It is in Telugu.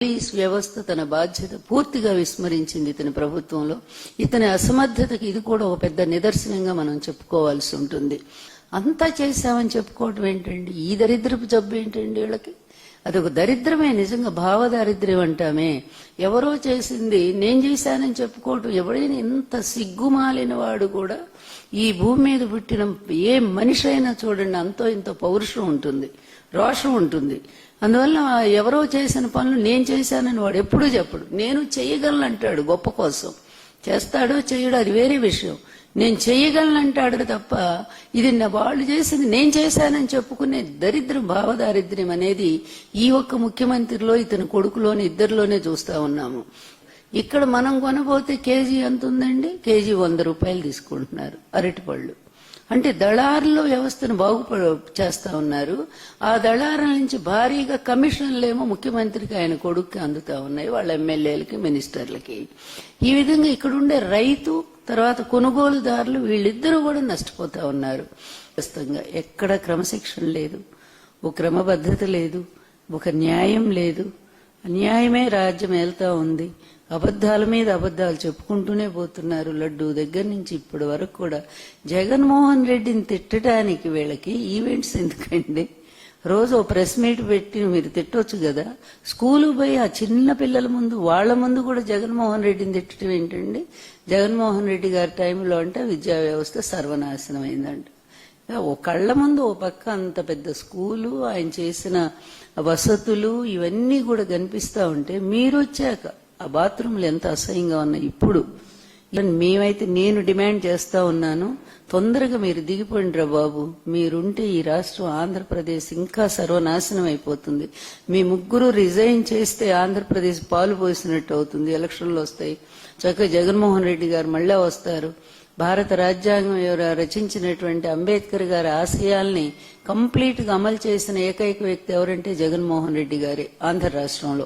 పోలీస్ వ్యవస్థ తన బాధ్యత పూర్తిగా విస్మరించింది ఇతని ప్రభుత్వంలో. ఇతని అసమర్థతకి ఇది కూడా ఒక పెద్ద నిదర్శనంగా మనం చెప్పుకోవాల్సి ఉంటుంది. అంతా చేశామని చెప్పుకోవటం ఏంటండి? ఈ దరిద్రపు జబ్బు ఏంటండి వీళ్ళకి? అదొక దరిద్రమే, నిజంగా భావదారిద్ర్యం అంటామే. ఎవరో చేసింది నేను చేశానని చెప్పుకోవటం, ఎవడైనా ఎంత సిగ్గుమాలిన వాడు కూడా ఈ భూమి మీద పుట్టిన ఏ మనిషి అయినా చూడండి అంతో ఇంతో పౌరుషం ఉంటుంది, రోషం ఉంటుంది. అందువల్ల ఎవరో చేసిన పనులు నేను చేశానని వాడు ఎప్పుడూ చెప్పడు. నేను చేయగలను అంటాడు, గొప్ప కోసం. చేస్తాడో చేయడో అది వేరే విషయం. నేను చేయగలను అంటాడు తప్ప ఇది వాళ్ళు చేసింది నేను చేశానని చెప్పుకునే దరిద్రం, భావదారిద్ర్యం అనేది ఈ ఒక్క ముఖ్యమంత్రిలో, ఇతని కొడుకులోని ఇద్దరిలోనే చూస్తా ఉన్నాము. ఇక్కడ మనం కొనబోతే కేజీ ఎంత ఉందండి? కేజీ 100 రూపాయలు తీసుకుంటున్నారు అరటిపళ్ళు. అంటే దళారుల వ్యవస్థను చేస్తా ఉన్నారు. ఆ దళారుల నుంచి భారీగా కమిషన్లేమో ముఖ్యమంత్రికి ఆయన కొడుక్కి అందుతా ఉన్నాయి, వాళ్ళ ఎమ్మెల్యేలకి, మినిస్టర్లకి. ఈ విధంగా ఇక్కడుండే రైతు తర్వాత కొనుగోలుదారులు వీళ్ళిద్దరూ కూడా నష్టపోతా ఉన్నారు. ఎక్కడ క్రమశిక్షణ లేదు, ఒక క్రమబద్ధత లేదు, ఒక న్యాయం లేదు. అన్యాయమే రాజ్యం వెళ్తా ఉంది. అబద్ధాల మీద అబద్ధాలు చెప్పుకుంటూనే పోతున్నారు. లడ్డూ దగ్గర నుంచి ఇప్పటి వరకు కూడా. జగన్మోహన్ రెడ్డిని తిట్టడానికి వీళ్ళకి ఈవెంట్స్ ఎందుకండి? రోజు ఓ ప్రెస్ మీట్ పెట్టి మీరు తిట్టొచ్చు కదా. స్కూలు పోయి ఆ చిన్న పిల్లల ముందు, వాళ్ల ముందు కూడా జగన్మోహన్ రెడ్డిని తిట్టడం ఏంటండి? జగన్మోహన్ రెడ్డి గారి టైంలో అంటే విద్యా వ్యవస్థ సర్వనాశనం అయిందంట. ఓ కళ్ల ముందు ఓ పక్క అంత పెద్ద స్కూలు, ఆయన చేసిన వసతులు ఇవన్నీ కూడా కనిపిస్తా ఉంటే మీరు వచ్చాక ఆ బాత్రూంలు ఎంత అసహ్యంగా ఉన్నాయి. ఇప్పుడు మేమైతే నేను డిమాండ్ చేస్తా ఉన్నాను, తొందరగా మీరు దిగిపోండిరా బాబు. మీరుంటే ఈ రాష్ట్రం ఆంధ్రప్రదేశ్ ఇంకా సర్వనాశనం అయిపోతుంది. మీ ముగ్గురు రిజైన్ చేస్తే ఆంధ్రప్రదేశ్ పాలు పోసినట్టు అవుతుంది. ఎలక్షన్లు వస్తాయి, చక్కగా జగన్మోహన్ రెడ్డి గారు మళ్ళా వస్తారు. భారత రాజ్యాంగం రచించినటువంటి అంబేద్కర్ గారి ఆశయాల్ని కంప్లీట్ గా అమలు చేసిన ఏకైక వ్యక్తి ఎవరంటే జగన్మోహన్ రెడ్డి గారే ఆంధ్ర రాష్ట్రంలో.